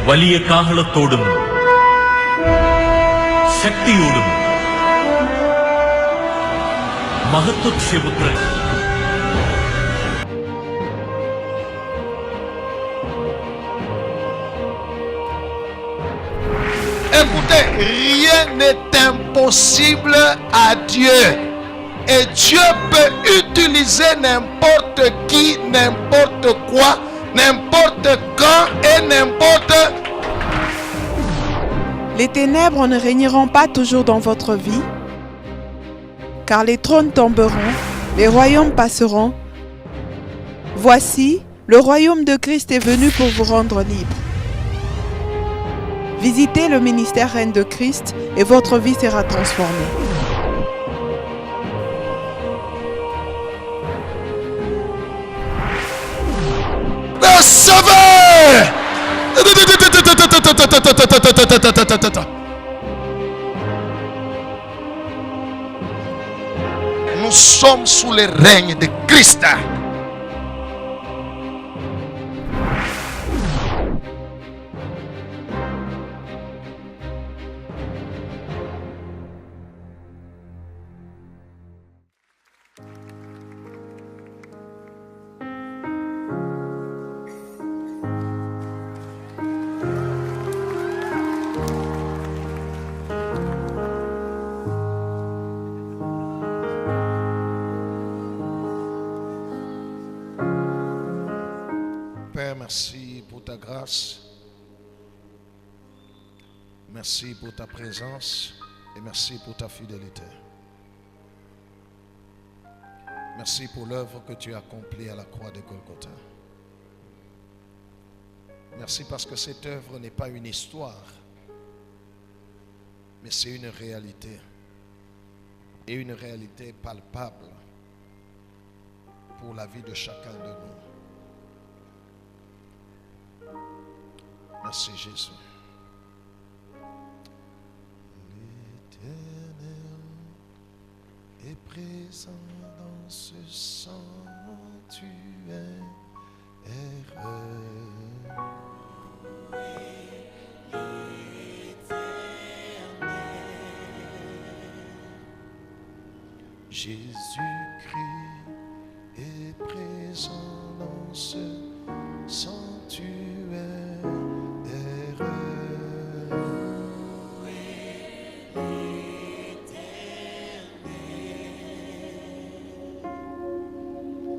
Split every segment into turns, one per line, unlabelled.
വലിയ കാഹളത്തോടും ശക്തിയോടും മഹത്വക്ഷേപുത്രൻ
Écoutez, rien n'est impossible à Dieu. Et Dieu peut utiliser n'importe qui, n'importe quoi, n'importe quand et n'importe.
Les ténèbres ne régneront pas toujours dans votre vie, car les trônes tomberont, les royaumes passeront. Voici, le royaume de Christ est venu pour vous rendre libre. Visitez le ministère Reine de Christ et votre vie sera transformée.
Le Sauveur! Nous sommes sous le règne de Christ. Père, merci pour ta grâce. Merci pour ta présence et merci pour ta fidélité. Merci pour l'œuvre que tu as accomplie à la croix de Golgotha. Merci parce que cette œuvre n'est pas une histoire, mais c'est une réalité. Et une réalité palpable pour la vie de chacun de nous. Merci Jésus. L'Éternel est présent dans ce sanctuaire. Jésus-Christ est présent dans ce sanctuaire.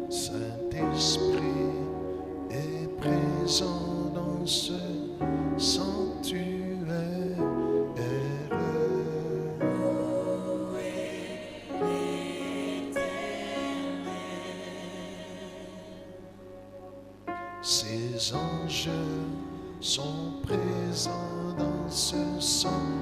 Saint-Esprit est présent dans ce sanctuaire. Ces anges sont présents dans ce sanctuaire.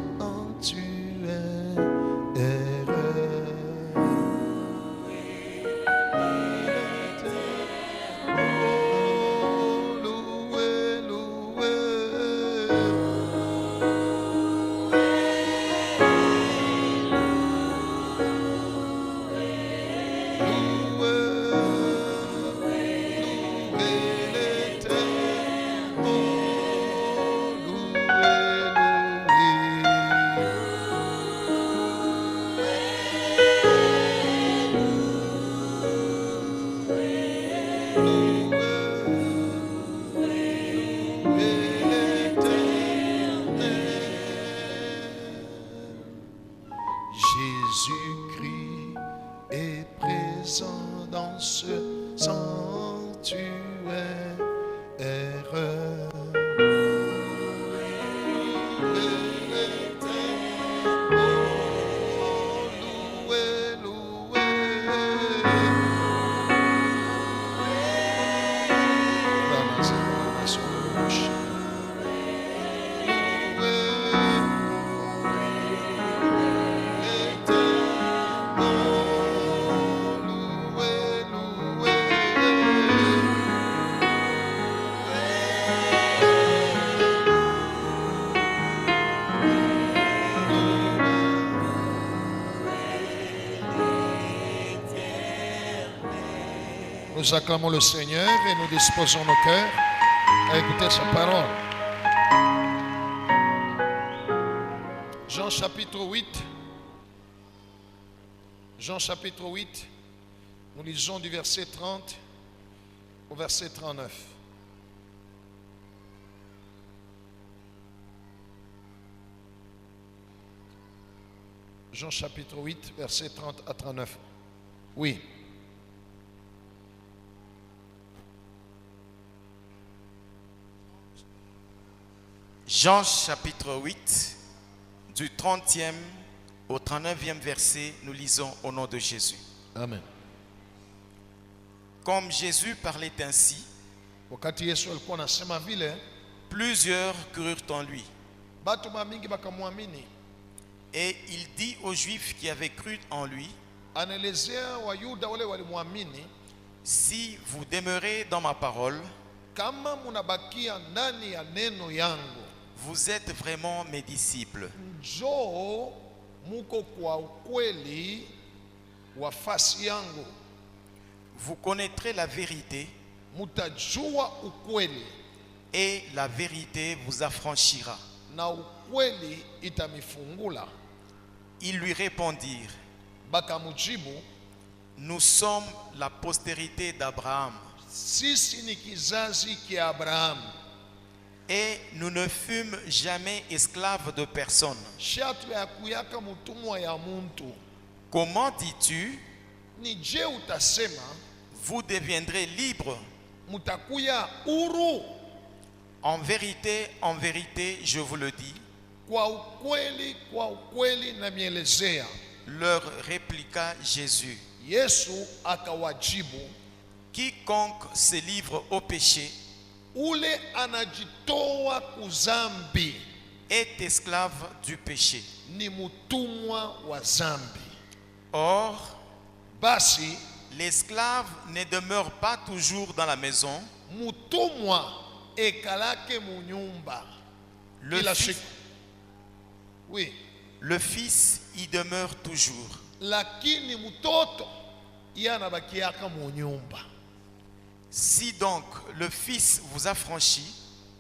Jésus-Christ est présent dans ce sanctuaire. Nous acclamons le Seigneur et nous disposons nos cœurs à écouter sa parole. Jean chapitre 8. Jean chapitre 8. Nous lisons du verset 30 au verset 39. Jean chapitre 8, verset 30 à 39. Oui.
Jean chapitre 8, du 30e au 39e verset, nous lisons au nom de Jésus.
Amen.
Comme Jésus parlait ainsi,
Wakati Yesu alikuwa anasema vile,
plusieurs crurent en lui.
batu mingi bakamwamini.
Et il dit aux Juifs qui avaient cru en lui,
Anaelezea Wayuda wale walimwamini,
si vous demeurez dans ma parole,
kama munabakia ndani ya neno yangu,
vous êtes vraiment mes disciples.
njoo muko kwa ukweli wa fasi yangu,
Vous connaîtrez la vérité
mutajua ukweli
et la vérité vous affranchira.
na ukweli itamifungula.
Ils lui répondirent,
Bakamujibu,
nous sommes la postérité d'Abraham
sisi ni kizazi kia Abrahamu,
et nous ne fûmes jamais esclaves de personne.
shatu ya kuyaka mutumwa ya muntu.
Comment dis-tu,
Ni je utasema
vous deviendrez libres?
mutakuya uru?
En vérité, je vous le dis,
Kwa ukweli na mielezea.
leur répliqua Jésus,
Yesu akawajibu,
quiconque se livre au péché
ule anajitoa kuzambi
est esclave du péché.
ni mutumwa wa zambi.
Or,
Basi
l'esclave ne demeure pas toujours dans la maison.
mutumwa ekalake munyumba.
Le
Kila
fils,
siku. Oui,
le fils y demeure toujours.
lakini mtoto yana bakiaka munyumba.
Si donc le fils vous affranchit,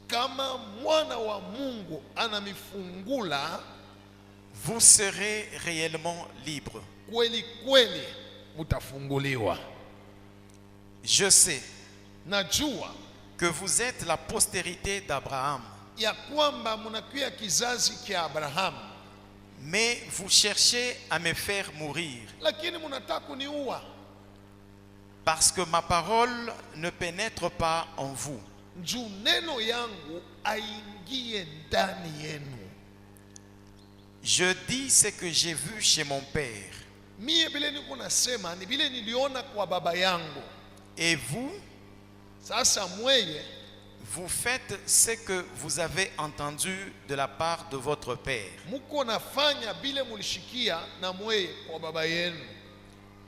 Kama mwana wa Mungu anamifungula,
vous serez réellement libre.
kweli kweli mutafunguliwa.
Je sais
Najua
que vous êtes la postérité d'Abraham,
ya kwamba munakuya kizazi kia Abrahamu,
mais vous cherchez à me faire mourir,
lakini munataka kuniua.
parce que ma parole ne pénètre pas en vous.
Njuu neno yangu aingie ndani yenu.
Je dis ce que j'ai vu chez mon père.
Mie bile niko nasema ni bile niliona kwa baba yangu.
Et vous,
Sasa mweye
vous faites ce que vous avez entendu de la part de votre père.
muko nafanya bile mulishikia na mweye kwa baba yenu.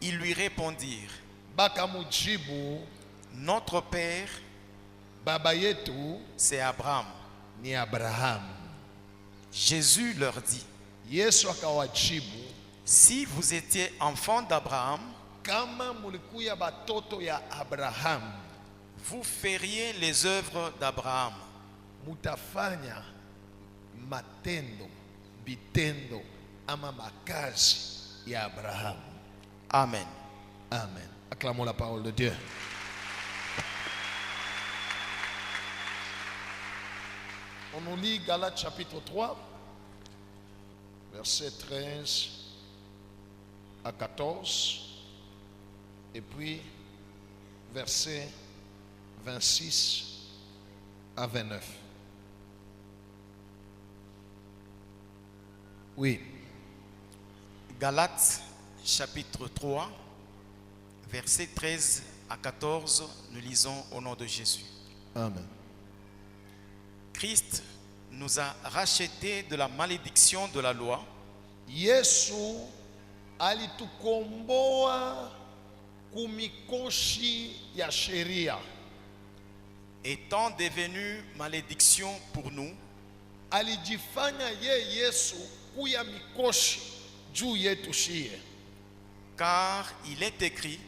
Ils lui répondirent,
Bakamujibu,
notre père,
baba yetu
c'est Abraham.
ni Abrahamu.
Jésus leur dit,
Yesu akawajibu,
si vous étiez enfant d'Abraham,
kama mulikuya batoto ya Abrahamu,
vous feriez les œuvres d'Abraham.
mutafanya matendo, bitendo ama makazi ya Abrahamu.
Amen.
Amen. Acclamons la parole de Dieu. On nous lit Galates chapitre 3, versets 13 à 14, et puis versets 26 à 29. Oui.
Galates chapitre 3, versets 13 à 14, nous lisons au nom de Jésus.
Amen.
Christ nous a rachetés de la malédiction de la loi,
Yesu alitukomboa kumikoshi ya sheria.
étant devenu malédiction pour nous,
Alijifanya ye Yesu kuya mikoshi juu yetu shie,
car il est écrit,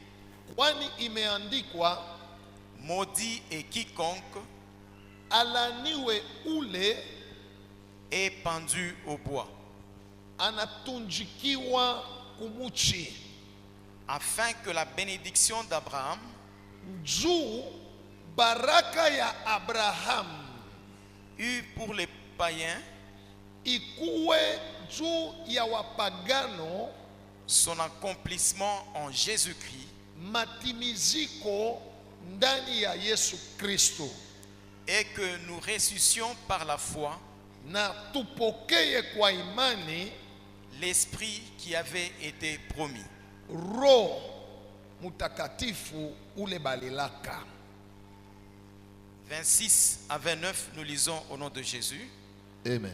kwani imeandikwa,
maudit est quiconque
alaniwe ule
et pendu au bois,
anatunjikiwa kumuchi
afin que la bénédiction d'Abraham
juu baraka ya Abraham
eût pour les païens
ikuwe juu ya wapagano
son accomplissement en Jésus-Christ,
matimiziko ndani ya Yesu Kristo,
et que nous ressuscitions par la foi
na tupokeye kwa imani
l'Esprit qui avait été promis.
Roho Mutakatifu ule balilaka.
26 à 29, nous lisons au nom de Jésus.
Amen.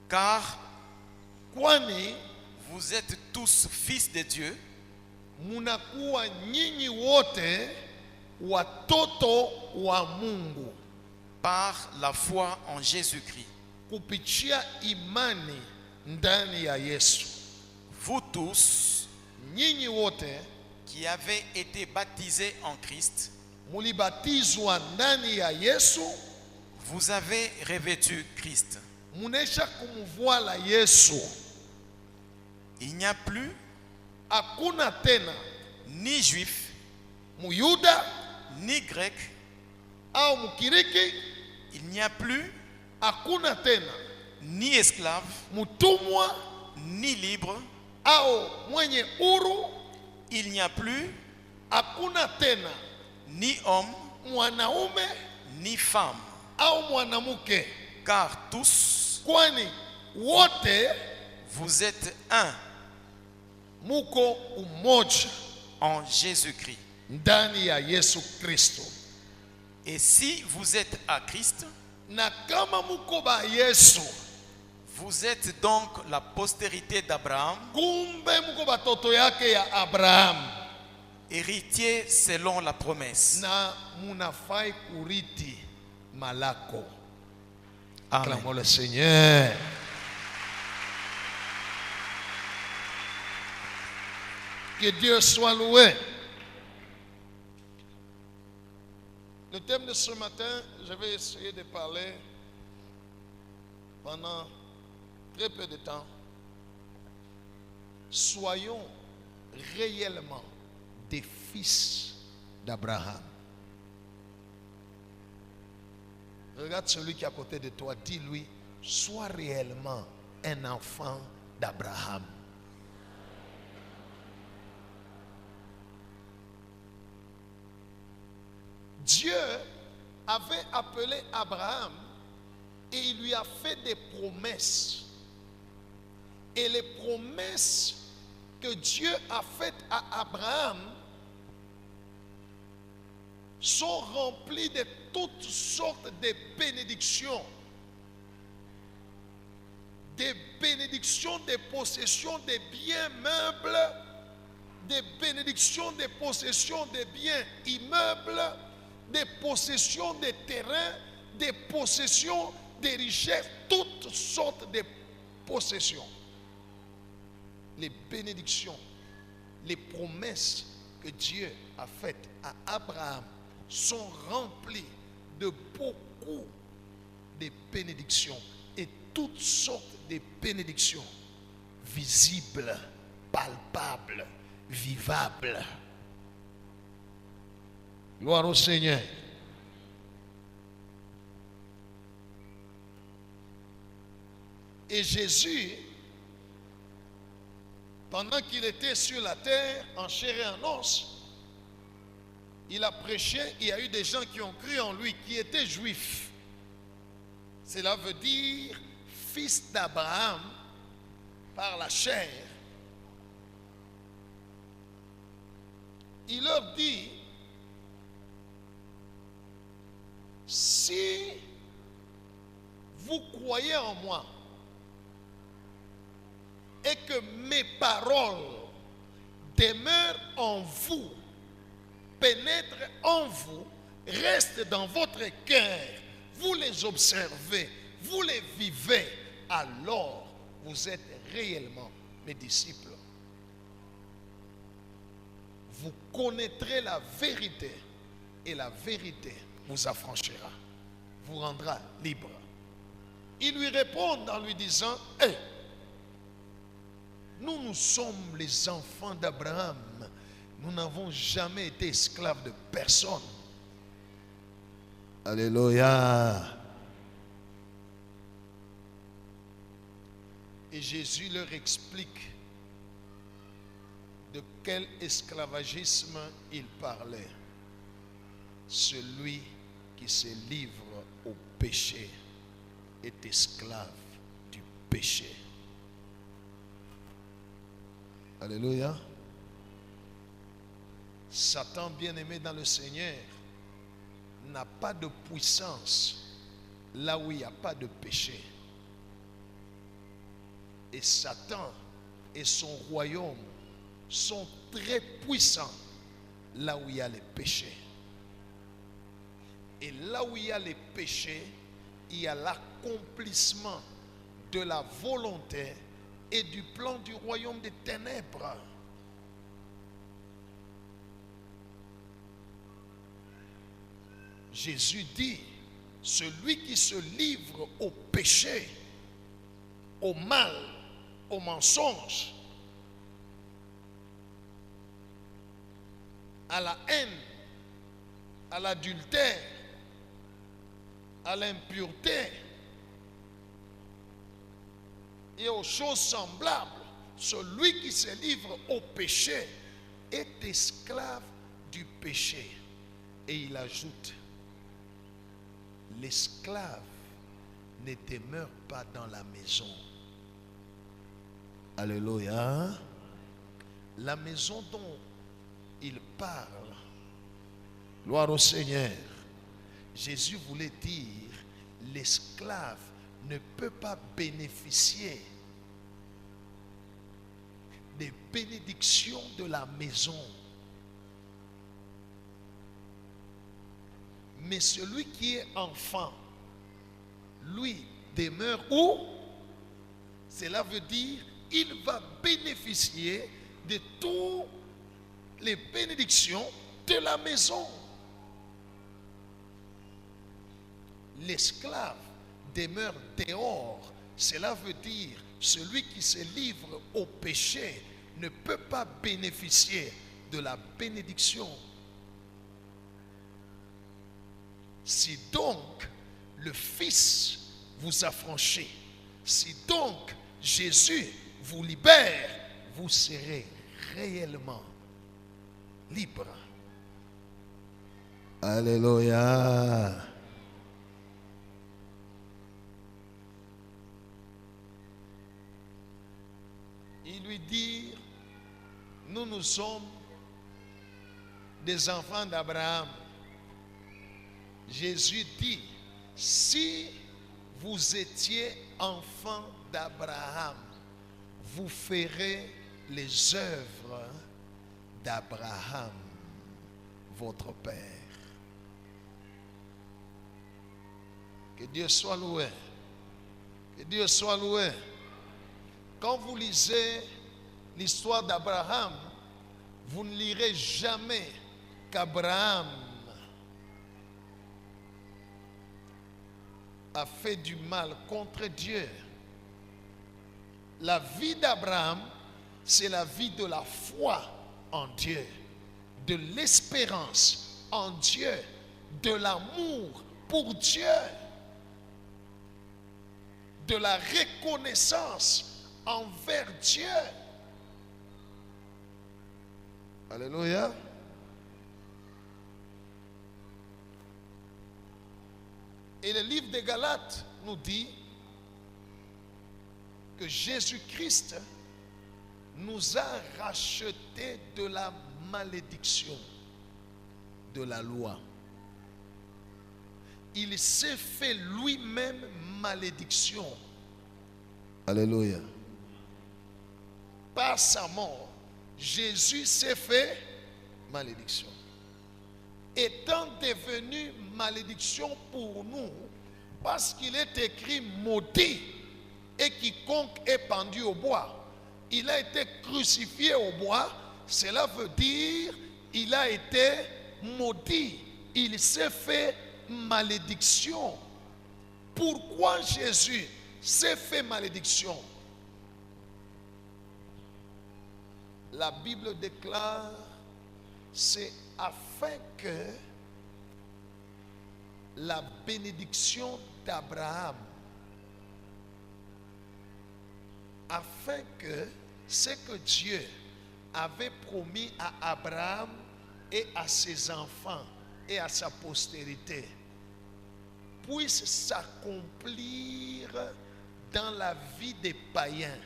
Car
Kwani
vous êtes tous fils de Dieu
munakuwa nyinyi wote watoto wa Mungu
par la foi en Jésus-Christ.
kupitia imani ndani ya Yesu.
Vous tous
Nyinyi wote
qui avez été baptisés en Christ,
mulibatizwa ndani ya Yesu,
vous avez revêtu Christ.
munesha kumuvwala Yesu.
Il n'y a plus
Hakuna tena
ni juif,
Muyuda
ni grec,
au Mukiriki,
il n'y a plus
hakuna tena
ni esclave,
mutumwa
ni libre,
au mwenye huru,
il n'y a plus
hakuna tena
ni homme,
mwanaume
ni femme,
au mwanamke,
car tous
kwani wote
vous êtes un
muko umoja
en Jésus-Christ.
ndani ya Yesu Kristo.
Et si vous êtes à Christ,
Na kama muko ba Yesu,
vous êtes donc la postérité d'Abraham,
kumbe muko batoto yake ya Abraham,
héritier selon la promesse.
na munafai kuriti malako.
Amen.
Acclamons le Seigneur. Que Dieu soit loué. Le thème de ce matin, je vais essayer de parler pendant très peu de temps. Soyons réellement des fils d'Abraham. Regarde celui qui est à côté de toi, dis-lui, sois réellement un enfant d'Abraham. Dieu avait appelé Abraham et il lui a fait des promesses. Et les promesses que Dieu a faites à Abraham sont remplies de toutes sortes de bénédictions. Des bénédictions, des possessions, des biens meubles, des bénédictions, des possessions, des biens immeubles, des possessions des terrains, des possessions des richesses, toutes sortes de possessions. Les bénédictions, les promesses que Dieu a faites à Abraham sont remplies de beaucoup de bénédictions et toutes sortes de bénédictions visibles, palpables, vivables. Gloire au Seigneur. Et Jésus, pendant qu'il était sur la terre, en chair et en os, il a prêché, il y a eu des gens qui ont cru en lui, qui étaient juifs. Cela veut dire fils d'Abraham par la chair. Il leur dit, si vous croyez en moi et que mes paroles demeurent en vous, pénètrent en vous, restent dans votre cœur, vous les observez, vous les vivez, alors vous êtes réellement mes disciples. Vous connaîtrez la vérité et la vérité vous affranchira, vous rendra libre. Ils lui répondent en lui disant, hey, nous sommes les enfants d'Abraham. Nous n'avons jamais été esclaves de personne. Alléluia. Et Jésus leur explique de quel esclavagisme il parlait. Celui qui se livre au péché est esclave du péché. Alléluia. Satan, bien-aimé dans le Seigneur, n'a pas de puissance là où il n'y a pas de péché. Et Satan et son royaume sont très puissants là où il y a les péchés. Et là où il y a les péchés, il y a l'accomplissement de la volonté et du plan du royaume des ténèbres. Jésus dit, celui qui se livre au péché, au mal, au mensonge, à la haine, à l'adultère, à l'impureté et aux choses semblables, celui qui se livre au péché est esclave du péché. Et il ajoute, l'esclave ne demeure pas dans la maison. Alléluia. La maison dont il parle, gloire au Seigneur, Jésus voulait dire, l'esclave ne peut pas bénéficier des bénédictions de la maison. Mais celui qui est enfant, lui, demeure où? Cela veut dire, il va bénéficier de toutes les bénédictions de la maison. L'esclave demeure dehors. Cela veut dire, celui qui se livre au péché ne peut pas bénéficier de la bénédiction. Si donc le Fils vous affranchit, si donc Jésus vous libère, vous serez réellement libre. Alléluia. Il lui dit, nous sommes des enfants d'Abraham. Jésus dit, si vous étiez enfants d'Abraham, vous ferez les œuvres d'Abraham, votre Père. Que Dieu soit loué. Que Dieu soit loué. Quand vous lisez l'histoire d'Abraham, vous ne lirez jamais qu'Abraham a fait du mal contre Dieu. La vie d'Abraham, c'est la vie de la foi en Dieu, de l'espérance en Dieu, de l'amour pour Dieu, de la reconnaissance envers Dieu. Alléluia. Et le livre des Galates nous dit que Jésus-Christ nous a rachetés de la malédiction de la loi. Il s'est fait lui-même malédiction. Alléluia. Par sa mort, Jésus s'est fait malédiction. Étant devenu malédiction pour nous, parce qu'il est écrit maudit et quiconque est pendu au bois. Il a été crucifié au bois, cela veut dire il a été maudit. Il s'est fait malédiction. Pourquoi Jésus s'est fait malédiction? La Bible déclare, c'est afin que la bénédiction d'Abraham, afin que ce que Dieu avait promis à Abraham et à ses enfants et à sa postérité puisse s'accomplir dans la vie des païens.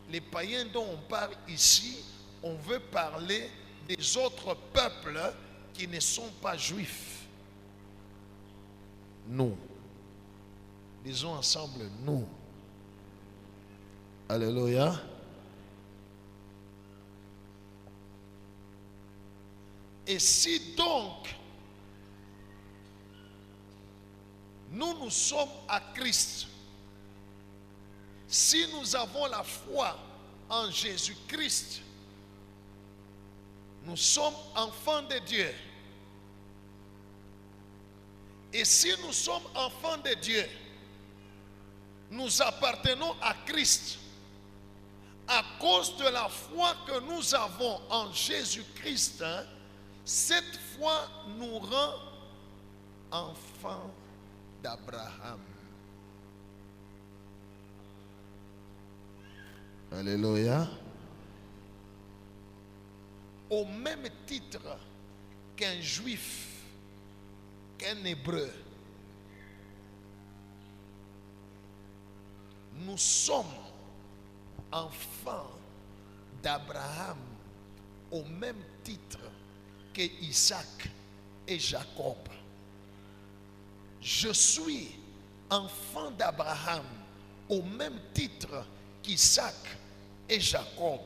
Les païens dont on parle ici, on veut parler des autres peuples qui ne sont pas juifs. Nous. Disons ensemble, nous. Alléluia. Et si donc nous sommes à Christ, si nous avons la foi en Jésus-Christ, nous sommes enfants de Dieu. Et si nous sommes enfants de Dieu, nous appartenons à Christ. À cause de la foi que nous avons en Jésus-Christ, cette foi nous rend enfants d'Abraham. Alléluia. Au même titre qu'un juif, qu'un hébreu, nous sommes enfants d'Abraham au même titre que Isaac et Jacob. Je suis enfant d'Abraham au même titre qu'Isaac et Jacob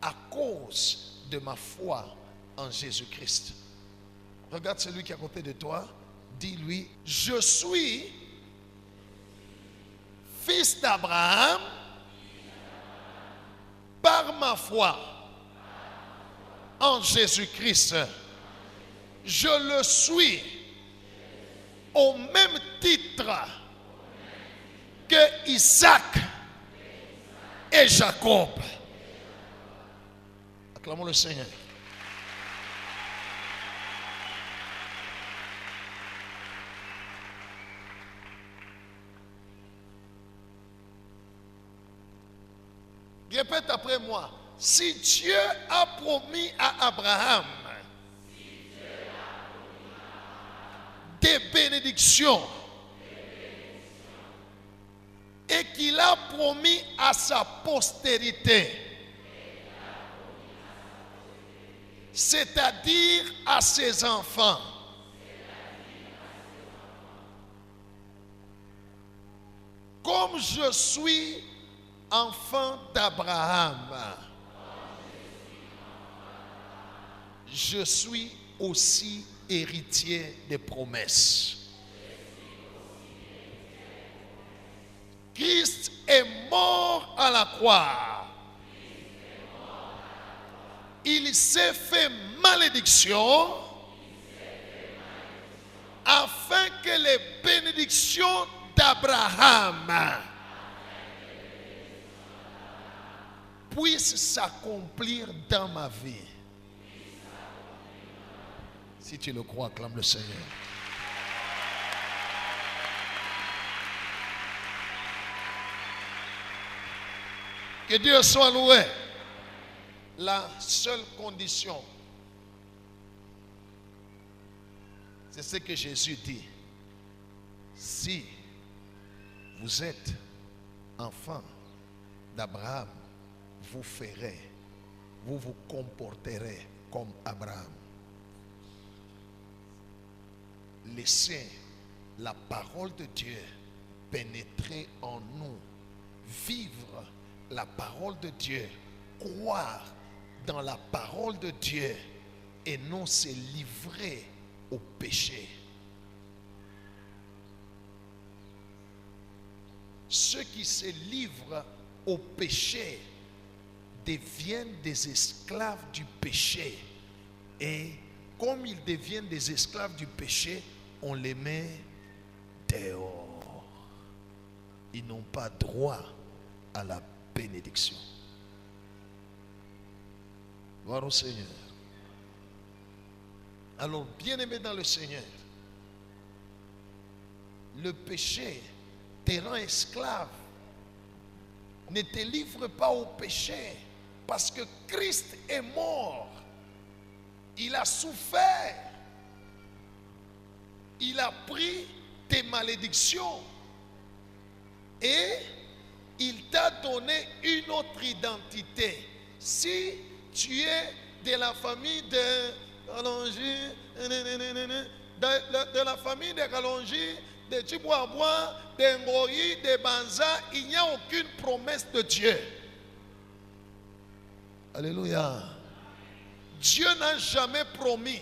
à cause de ma foi en Jésus-Christ. Regarde celui qui est à côté de toi, dis-lui, je suis fils d'Abraham par ma foi en Jésus-Christ. Je le suis au même titre que Isaac et Jacob. Acclamons le Seigneur. Répète après moi. Si Dieu a promis à Abraham des bénédictions et qu'il a promis à sa postérité, c'est-à-dire à ses enfants, comme je suis enfant d'Abraham, je suis aussi héritier des promesses. Christ est mort à la croix. Il s'est fait malédiction afin que les bénédictions d'Abraham puissent s'accomplir dans ma vie. Si tu le crois, acclame le Seigneur. Que Dieu soit loué. La seule condition, c'est ce que Jésus dit. Si vous êtes enfant d'Abraham, vous ferez, vous vous comporterez comme Abraham. Laissez la parole de Dieu pénétrer en nous, vivre la parole de Dieu, croire dans la parole de Dieu et non se livrer au péché. Ceux qui se livrent au péché deviennent des esclaves du péché. Et comme ils deviennent des esclaves du péché, on les met dehors. Ils n'ont pas droit à la bénédiction. Gloire au Seigneur. Alors, bien-aimé dans le Seigneur, le péché te rend esclave. Ne te livre pas au péché, parce que Christ est mort. Il a souffert. Il a pris tes malédictions. Et il t'a donné une autre identité. Si tu es de la famille de Kalonji, de la famille de Kalonji, de Chibouaboua, de Ngoyi, de Banza, il n'y a aucune promesse de Dieu. Alléluia. Dieu n'a jamais promis.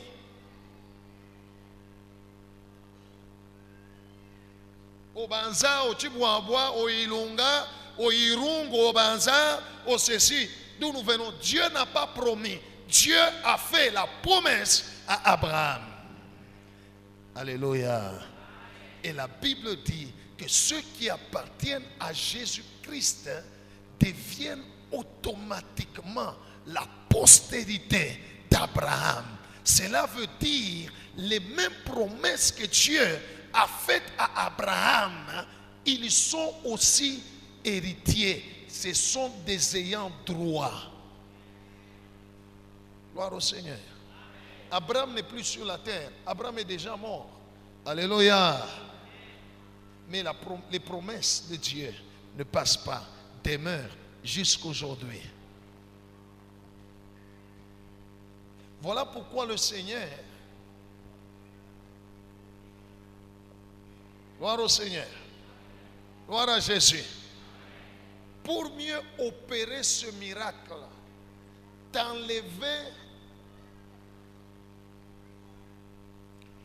Au Banza, au Chibouaboua, au Ilunga, au Irungo, au Banza, au ceci, d'où nous venons. Dieu n'a pas promis. Dieu a fait la promesse à Abraham. Alléluia. Et la Bible dit que ceux qui appartiennent à Jésus-Christ deviennent automatiquement la postérité d'Abraham. Cela veut dire les mêmes promesses que Dieu a faites à Abraham, ils sont aussi héritiers. Ce sont des ayants droit. Gloire au Seigneur. Abraham n'est plus sur la terre. Abraham est déjà mort. Alléluia. Mais les promesses de Dieu ne passent pas, demeurent jusqu'aujourd'hui. Voilà pourquoi le Seigneur, gloire au Seigneur, gloire à Jésus, pour mieux opérer ce miracle, t'enlever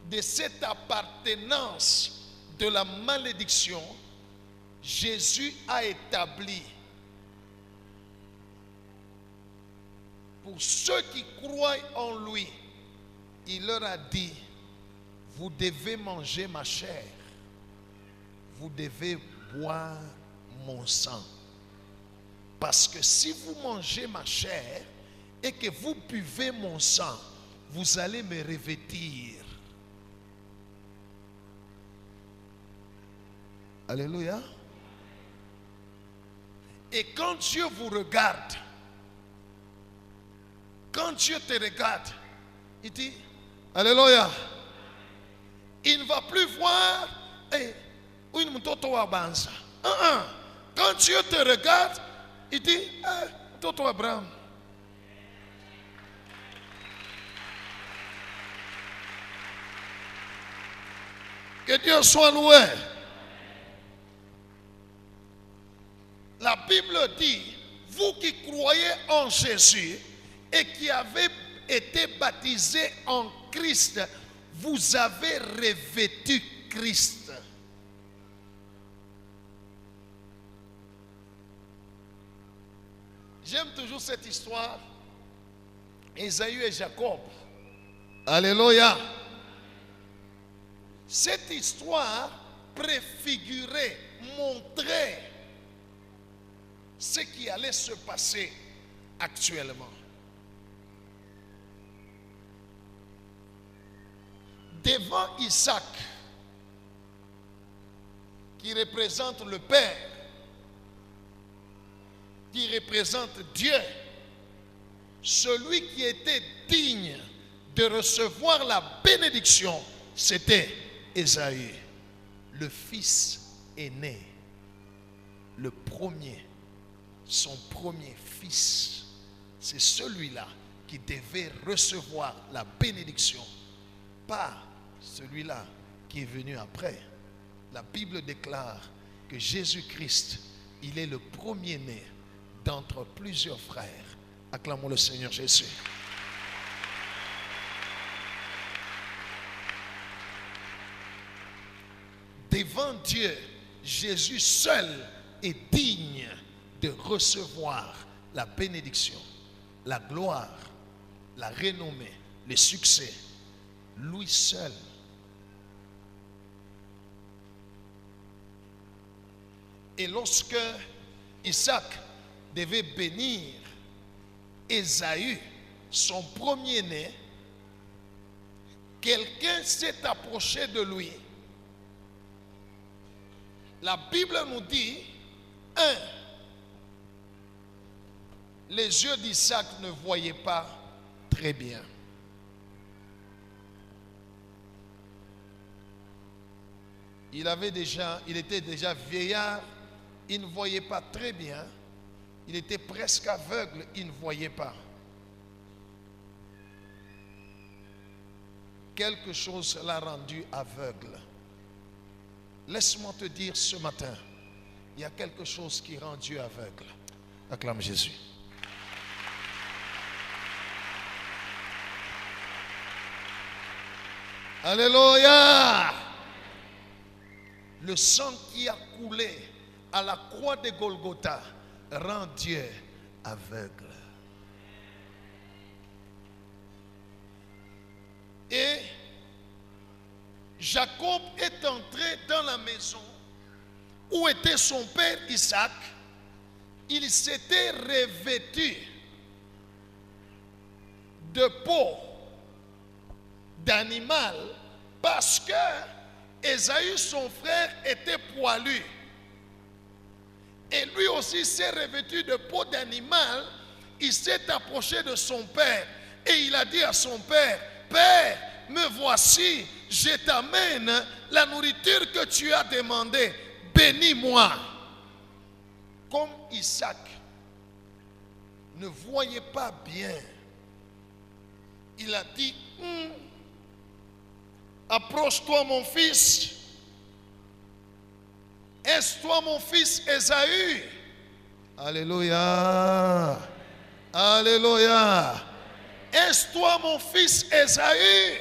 de cette appartenance de la malédiction, Jésus a établi pour ceux qui croient en lui, il leur a dit, vous devez manger ma chair, vous devez boire mon sang. Parce que si vous mangez ma chair et que vous buvez mon sang, vous allez me revêtir. Alléluia. Et quand Dieu vous regarde, quand Dieu te regarde, il dit, alléluia, il ne va plus voir, quand Dieu te regarde, il dit, Toto Abraham. Que Dieu soit loué. La Bible dit, vous qui croyez en Jésus et qui avez été baptisés en Christ, vous avez revêtu Christ. J'aime toujours cette histoire, Ésaü et Jacob. Alléluia. Cette histoire préfigurait, montrait ce qui allait se passer actuellement. Devant Isaac, qui représente le Père, qui représente Dieu, celui qui était digne de recevoir la bénédiction, c'était Ésaü, le fils aîné, le premier, son premier fils. C'est celui-là qui devait recevoir la bénédiction, pas celui-là qui est venu après. La Bible déclare que Jésus-Christ, il est le premier-né d'entre plusieurs frères. Acclamons le Seigneur Jésus. Devant Dieu, Jésus seul est digne de recevoir la bénédiction, la gloire, la renommée, le succès. Lui seul. Et lorsque Isaac devait bénir Ésaü, son premier-né, quelqu'un s'est approché de lui. La Bible nous dit, les yeux d'Isaac ne voyaient pas très bien. Il était déjà vieillard, il ne voyait pas très bien. Il était presque aveugle, il ne voyait pas. Quelque chose l'a rendu aveugle. Laisse-moi te dire ce matin, il y a quelque chose qui rend Dieu aveugle. Acclame Jésus. Alléluia. Le sang qui a coulé à la croix de Golgotha rend Dieu aveugle. Et Jacob est entré dans la maison où était son père Isaac. Il s'était revêtu de peau d'animal parce que Ésaü, son frère, était poilu. Et lui aussi s'est revêtu de peau d'animal. Il s'est approché de son père. Et il a dit à son père, Père, me voici, je t'amène la nourriture que tu as demandée. Bénis-moi. Comme Isaac ne voyait pas bien, il a dit, approche-toi mon fils. Est-ce toi mon fils Ésaü? Alléluia. Alléluia. Est-ce toi mon fils Ésaü?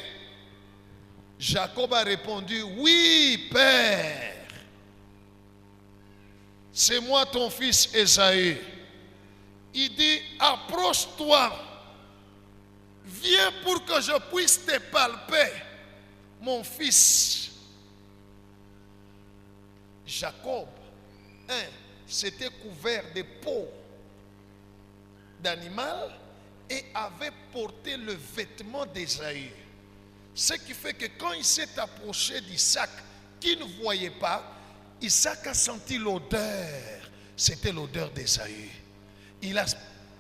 Jacob a répondu, oui père. C'est moi ton fils Ésaü. Il dit, approche-toi. Viens pour que je puisse te palper, mon fils. Jacob, s'était couvert de peau d'animal et avait porté le vêtement d'Ésaü. Ce qui fait que quand il s'est approché d'Isaac, qui ne voyait pas, Isaac a senti l'odeur. C'était l'odeur d'Ésaü. Il a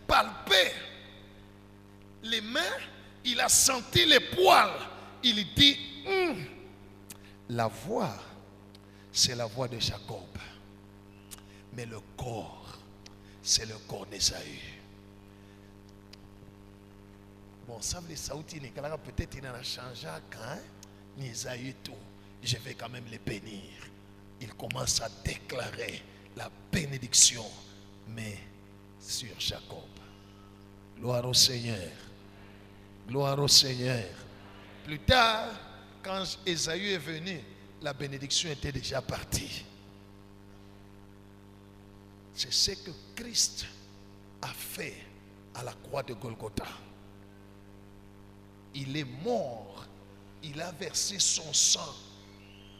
palpé les mains, il a senti les poils. Il dit, la voix, c'est la voix de Jacob. Mais le corps, c'est le corps d'Ésaü. Bon, ça veut dire que peut-être il en a changé quand ni Ésaü tout. Je vais quand même les bénir. Il commence à déclarer la bénédiction, mais sur Jacob. Gloire au Seigneur. Gloire au Seigneur. Plus tard, quand Ésaü est venu, la bénédiction était déjà partie. C'est ce que Christ a fait à la croix de Golgotha. Il est mort. Il a versé son sang.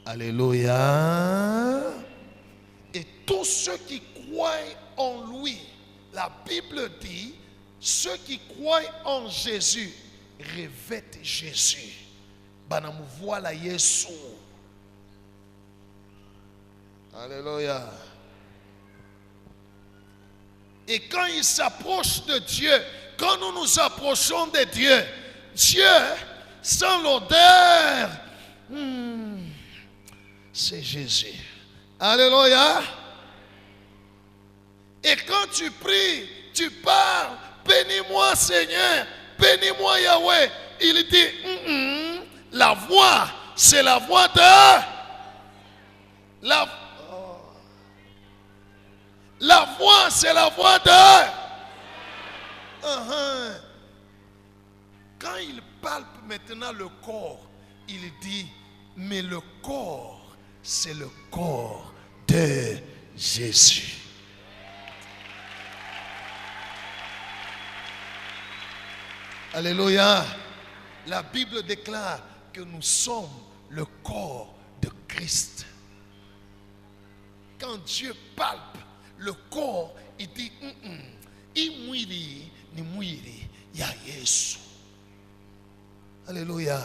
Alléluia. Et tous ceux qui croient en lui, la Bible dit, ceux qui croient en Jésus revêtent Jésus. Banamu voilà Yesu. Alléluia. Et quand il s'approche de Dieu, quand nous nous approchons de Dieu, Dieu, sans l'odeur, c'est Jésus. Alléluia. Et quand tu pries, tu parles, bénis-moi Seigneur, bénis-moi Yahweh. Il dit, la voix, c'est la voix de... La voix, c'est la voix de... Quand il palpe maintenant le corps, il dit, mais le corps, c'est le corps de Jésus. Alléluia. La Bible déclare que nous sommes le corps de Christ. Quand quand Dieu palpe le corps, il dit, il mwili ni mwili ya Yesu. Alléluia.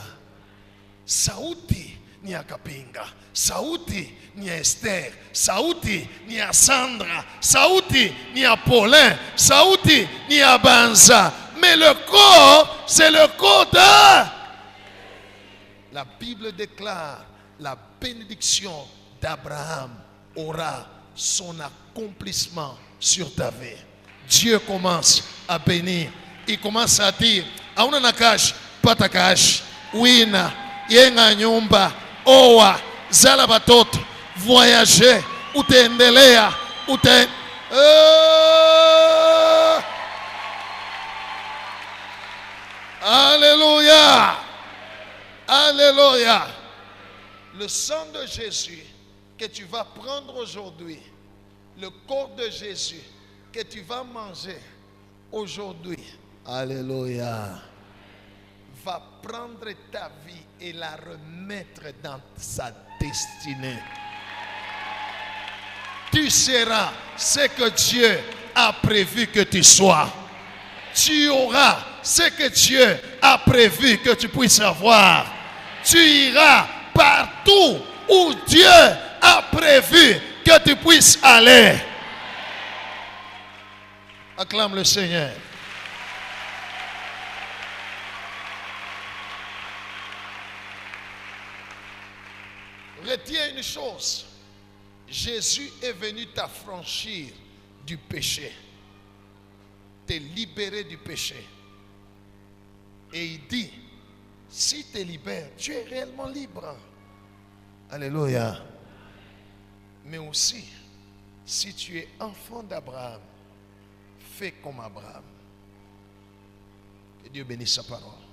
Sauti ni ya Kapinga, sauti ni ya Esther, sauti ni ya Sandra, sauti ni ya Paulin, sauti ni ya Banza. Mais le corps, c'est le corps de... La Bible déclare la bénédiction d'Abraham aura son accomplissement sur ta vie. Dieu commence à bénir. Il commence à dire, auna nakash, patakash, wina, yenga nyumba, oa, zala batoto, voyager, utendelea, Alléluia. Alléluia. Le sang de Jésus que tu vas prendre aujourd'hui, le corps de Jésus que tu vas manger aujourd'hui, alléluia, va prendre ta vie et la remettre dans sa destinée. Tu seras ce que Dieu a prévu que tu sois. Tu auras ce que Dieu a prévu que tu puisses avoir. Tu iras partout où Dieu a prévu que tu puisses aller. Acclame le Seigneur. Retiens une chose. Jésus est venu t'affranchir du péché, te libérer du péché. Et il dit, si tu es libéré, tu es réellement libre. Alléluia. Mais aussi, si tu es enfant d'Abraham, fais comme Abraham. Que Dieu bénisse sa parole.